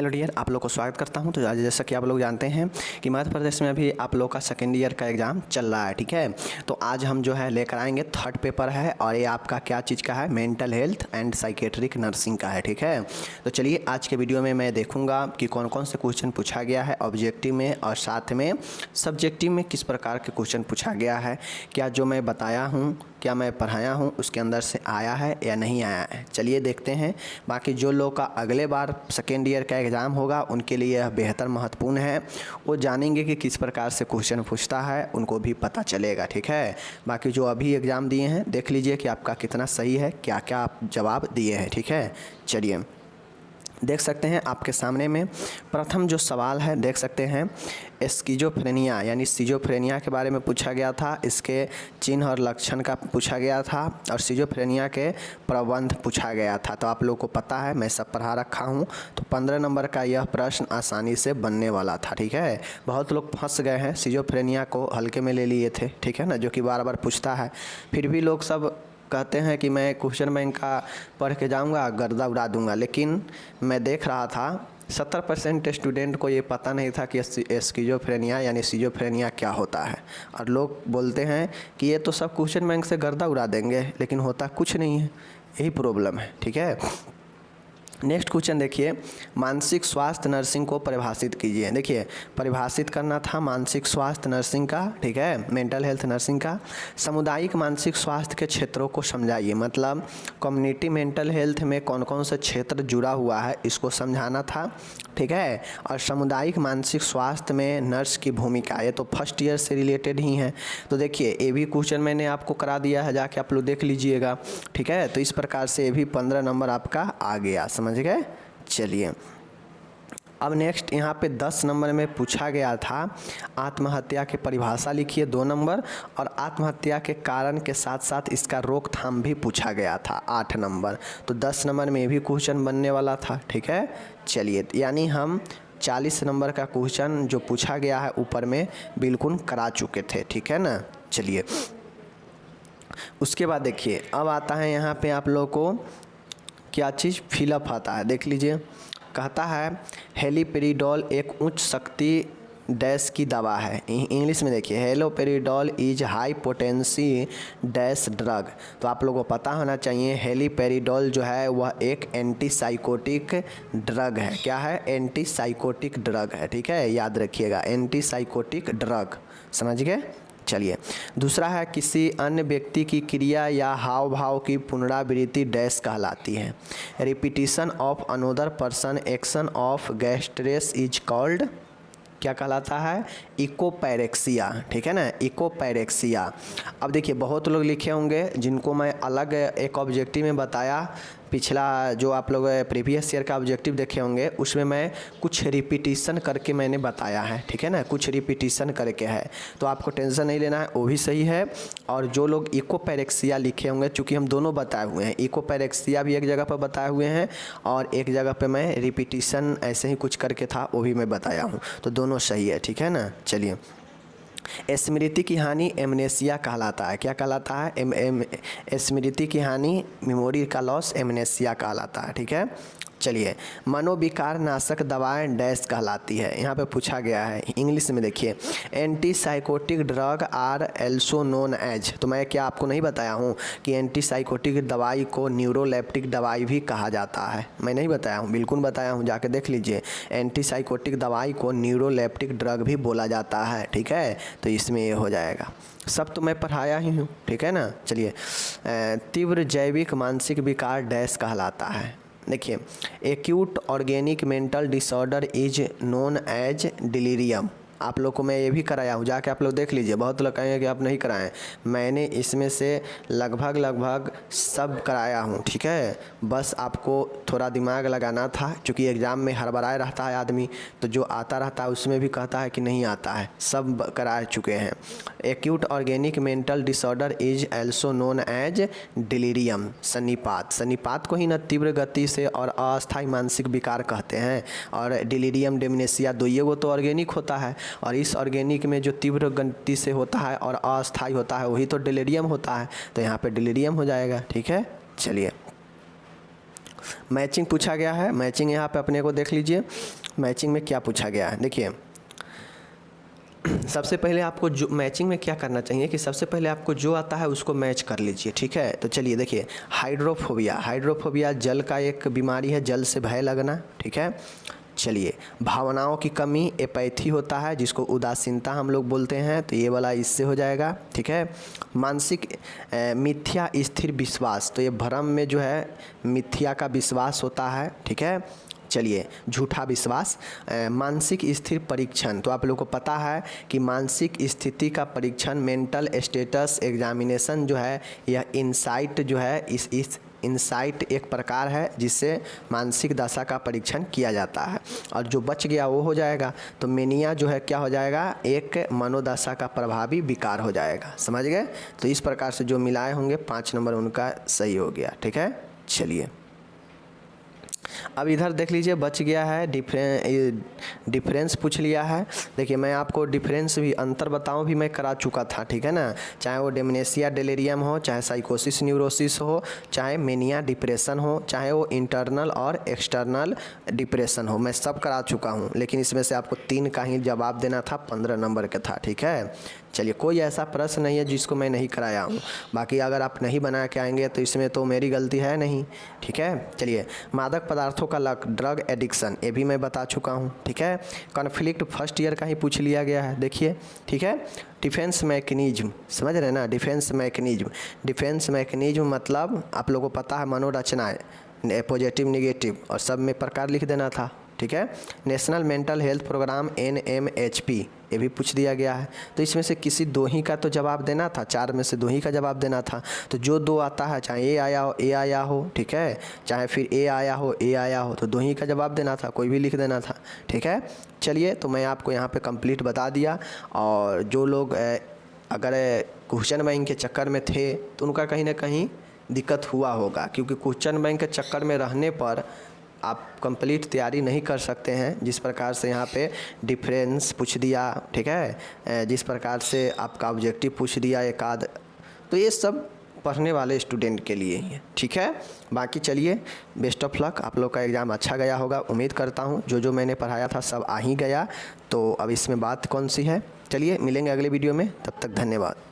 Hello dear, आप लोग को स्वागत करता हूं। तो आज जैसा कि आप लोग जानते हैं कि मध्य प्रदेश में अभी आप लोग का सेकेंड ईयर का एग्ज़ाम चल रहा है, ठीक है। तो आज हम जो है लेकर आएंगे थर्ड पेपर है और ये आपका क्या चीज़ का है, mental health and psychiatric nursing का है, ठीक है। तो चलिए आज के वीडियो में मैं देखूँगा कि कौन कौन से क्वेश्चन पूछा गया है ऑब्जेक्टिव में और साथ में सब्जेक्टिव में किस प्रकार के क्वेश्चन पूछा गया है, क्या जो मैं बताया हूँ, क्या मैं पढ़ाया हूँ उसके अंदर से आया है या नहीं आया है। चलिए देखते हैं। बाकी जो लोग का अगले बार सेकेंड ईयर का एग्ज़ाम होगा उनके लिए यह बेहतर महत्वपूर्ण है। वो जानेंगे कि किस प्रकार से क्वेश्चन पूछता है, उनको भी पता चलेगा, ठीक है। बाकी जो अभी एग्ज़ाम दिए हैं देख लीजिए कि आपका कितना सही है, क्या क्या आप जवाब दिए हैं, ठीक है। चलिए देख सकते हैं आपके सामने में प्रथम जो सवाल है, देख सकते हैं स्किज़ोफ्रेनिया यानी सिजोफ्रेनिया के बारे में पूछा गया था। इसके चिन्ह और लक्षण का पूछा गया था और सिजोफ्रेनिया के प्रबंध पूछा गया था। तो आप लोगों को पता है, मैं सब पढ़ा रखा हूँ। तो 15 नंबर का यह प्रश्न आसानी से बनने वाला था, ठीक है। बहुत लोग फंस गए हैं, सिजोफ्रेनिया को हल्के में ले लिए थे, ठीक है ना, जो कि बार बार पूछता है। फिर भी लोग सब कहते हैं कि मैं क्वेश्चन बैंक का पढ़ के जाऊंगा, गर्दा उड़ा दूंगा। लेकिन मैं देख रहा था 70% स्टूडेंट को ये पता नहीं था कि स्किज़ोफ्रेनिया यानी सिजोफ्रेनिया क्या होता है। और लोग बोलते हैं कि ये तो सब क्वेश्चन बैंक से गर्दा उड़ा देंगे, लेकिन होता कुछ नहीं है। यही प्रॉब्लम है, ठीक है। नेक्स्ट क्वेश्चन देखिए, मानसिक स्वास्थ्य नर्सिंग को परिभाषित कीजिए। देखिए परिभाषित करना था मानसिक स्वास्थ्य नर्सिंग का, ठीक है, मेंटल हेल्थ नर्सिंग का। सामुदायिक मानसिक स्वास्थ्य के क्षेत्रों को समझाइए, मतलब कम्युनिटी मेंटल हेल्थ में कौन कौन से क्षेत्र जुड़ा हुआ है इसको समझाना था, ठीक है। और सामुदायिक मानसिक स्वास्थ्य में नर्स की भूमिका, ये तो फर्स्ट ईयर से रिलेटेड ही है। तो देखिए ये भी क्वेश्चन मैंने आपको करा दिया है, जाके आप लोग देख लीजिएगा, ठीक है। तो इस प्रकार से ये भी 15 नंबर आपका आ गया, समझ गए। चलिए अब नेक्स्ट यहाँ पे 10 नंबर में पूछा गया था आत्महत्या की परिभाषा लिखिए 2 नंबर, और आत्महत्या के कारण के साथ साथ इसका रोकथाम भी पूछा गया था 8 नंबर। तो 10 नंबर में भी क्वेश्चन बनने वाला था, ठीक है। चलिए यानी हम 40 नंबर का क्वेश्चन जो पूछा गया है ऊपर में बिल्कुल करा चुके थे, ठीक है ना। चलिए उसके बाद देखिए अब आता है यहाँ पे आप लोगों को क्या चीज़ फिलअप आता है, देख लीजिए। कहता है हेलिपेरिडोल एक उच्च शक्ति डैश की दवा है। इंग्लिश में देखिए, haloperidol is high potency dash drug. तो आप लोगों को पता होना चाहिए हेलिपेरिडोल जो है वह एक एंटीसाइकोटिक ड्रग है। क्या है? एंटीसाइकोटिक ड्रग है, ठीक है, याद रखिएगा, एंटीसाइकोटिक ड्रग, समझ गए। चलिए दूसरा है किसी अन्य व्यक्ति की क्रिया या हाव भाव की पुनरावृत्ति डैश कहलाती है। Repetition of another person action of gestures is called, क्या कहलाता है? इकोपैरेक्सिया, ठीक है ना, इकोपैरेक्सिया। अब देखिए बहुत लोग लिखे होंगे जिनको मैं अलग एक ऑब्जेक्टिव में बताया, पिछला जो आप लोग प्रीवियस ईयर का ऑब्जेक्टिव देखे होंगे उसमें मैं कुछ रिपीटिशन करके मैंने बताया है, ठीक है ना, कुछ रिपीटिशन करके है। तो आपको टेंशन नहीं लेना है, वो भी सही है। और जो लोग इकोपैरेक्सिया लिखे होंगे, चूँकि हम दोनों बताए हुए हैं, इकोपैरेक्सिया भी एक जगह पर बताए हुए हैं और एक जगह पर मैं रिपीटिशन ऐसे ही कुछ करके था वो भी मैं बताया हूँ, तो दोनों सही है, ठीक है ना। चलिए स्मृति की हानि एमनेसिया कहलाता है। क्या कहलाता है? स्मृति की हानि, मेमोरी का लॉस एमनेसिया कहलाता है, ठीक है। चलिए मनोविकार नाशक दवाएं डैश कहलाती है, यहाँ पे पूछा गया है। इंग्लिश में देखिए, antipsychotic drug are also known as. तो मैं क्या आपको नहीं बताया हूँ कि एंटीसाइकोटिक दवाई को न्यूरोलेप्टिक दवाई भी कहा जाता है? मैं नहीं बताया हूँ, बिल्कुल बताया हूँ, जाके देख लीजिए। एंटीसाइकोटिक दवाई को न्यूरोलेप्टिक ड्रग भी बोला जाता है, ठीक है। तो इसमें ये हो जाएगा, सब तो मैं पढ़ाया ही हूँ, ठीक है ना। चलिए तीव्र जैविक मानसिक विकार डैश कहलाता है। देखिए acute organic mental disorder is known as delirium. आप लोग को मैं ये भी कराया हूँ, जाके आप लोग देख लीजिए। बहुत लोग कहेंगे कि आप नहीं कराएं, मैंने इसमें से लगभग सब कराया हूँ, ठीक है। बस आपको थोड़ा दिमाग लगाना था, क्योंकि एग्ज़ाम में हड़बड़ाए रहता है आदमी, तो जो आता रहता है उसमें भी कहता है कि नहीं आता है, सब करा चुके हैं। Acute organic mental disorder is also known as delirium. सन्निपात, सन्निपात को ही न तीव्र गति से और अस्थायी मानसिक विकार कहते हैं। और डिलीरियम डेमनेसिया, दो ये वो तो ऑर्गेनिक होता है, और इस ऑर्गेनिक में जो तीव्र गति से होता है और अस्थायी होता है वही तो डिलीरियम होता है। तो यहाँ पे डिलीरियम हो जाएगा, ठीक है। चलिए मैचिंग पूछा गया है। मैचिंग यहाँ पे अपने को देख लीजिए, मैचिंग में क्या पूछा गया है। देखिए सबसे पहले आपको जो मैचिंग में क्या करना चाहिए कि सबसे पहले आपको जो आता है उसको मैच कर लीजिए, ठीक है। तो चलिए देखिए, हाइड्रोफोबिया, हाइड्रोफोबिया जल का एक बीमारी है, जल से भय लगना, ठीक है। चलिए, भावनाओं की कमी, एपैथी होता है जिसको उदासीनता हम लोग बोलते हैं, तो ये वाला इससे हो जाएगा, ठीक है। मानसिक मिथ्या स्थिर विश्वास, तो ये भ्रम में जो है मिथ्या का विश्वास होता है, ठीक है। चलिए, झूठा विश्वास। मानसिक स्थिर परीक्षण, तो आप लोगों को पता है कि मानसिक स्थिति का परीक्षण, मेंटल स्टेटस एग्जामिनेशन जो है, यह इनसाइट जो है, इस इनसाइट एक प्रकार है जिससे मानसिक दशा का परीक्षण किया जाता है, और जो बच गया वो हो जाएगा। तो मेनिया जो है क्या हो जाएगा, एक मनोदशा का प्रभावी विकार हो जाएगा, समझ गए। तो इस प्रकार से जो मिलाए होंगे 5 नंबर उनका सही हो गया, ठीक है। चलिए अब इधर देख लीजिए, बच गया है डिफरेंस पूछ लिया है। देखिए मैं आपको डिफरेंस भी, अंतर बताऊं भी मैं करा चुका था, ठीक है ना। चाहे वो डेमनेशिया डेलेरियम हो, चाहे साइकोसिस न्यूरोसिस हो, चाहे मेनिया डिप्रेशन हो, चाहे वो इंटरनल और एक्सटर्नल डिप्रेशन हो, मैं सब करा चुका हूं। लेकिन इसमें से आपको 3 का ही जवाब देना था, 15 नंबर का था, ठीक है। चलिए, कोई ऐसा प्रश्न नहीं है जिसको मैं नहीं कराया हूँ। बाकी अगर आप नहीं बना के आएंगे तो इसमें तो मेरी गलती है नहीं, ठीक है। चलिए, मादक पदार्थों का लक, ड्रग एडिक्शन, ये भी मैं बता चुका हूँ, ठीक है। कॉन्फ्लिक्ट फर्स्ट ईयर का ही पूछ लिया गया है, देखिए, ठीक है। डिफेंस मैकेनिज्म, समझ रहे हैं ना, डिफेंस मैकेनिज्म। डिफेंस मैकेनिज्म मतलब आप लोगों को पता है मनोरचनाएं, पॉजिटिव निगेटिव और सब में प्रकार लिख देना था, ठीक है। National mental health program NMHP, ये भी पूछ दिया गया है। तो इसमें से किसी 2 ही का तो जवाब देना था, 4 में से 2 ही का जवाब देना था। तो जो 2 आता है, चाहे ए आया हो, ठीक है, चाहे फिर ए आया हो, तो 2 ही का जवाब देना था, कोई भी लिख देना था, ठीक है। चलिए, तो मैं आपको यहाँ पे कंप्लीट बता दिया। और जो लोग अगर क्वेश्चन बैंक के चक्कर में थे तो उनका कहीं ना कहीं दिक्कत हुआ होगा, क्योंकि क्वेश्चन बैंक के चक्कर में रहने पर आप कंप्लीट तैयारी नहीं कर सकते हैं। जिस प्रकार से यहाँ पे डिफरेंस पूछ दिया, ठीक है, जिस प्रकार से आपका ऑब्जेक्टिव पूछ दिया एक आध, तो ये सब पढ़ने वाले स्टूडेंट के लिए ही है, ठीक है। बाकी चलिए, बेस्ट ऑफ लक, आप लोग का एग्ज़ाम अच्छा गया होगा, उम्मीद करता हूँ। जो मैंने पढ़ाया था सब आ ही गया, तो अब इसमें बात कौन सी है। चलिए मिलेंगे अगले वीडियो में, तब तक धन्यवाद।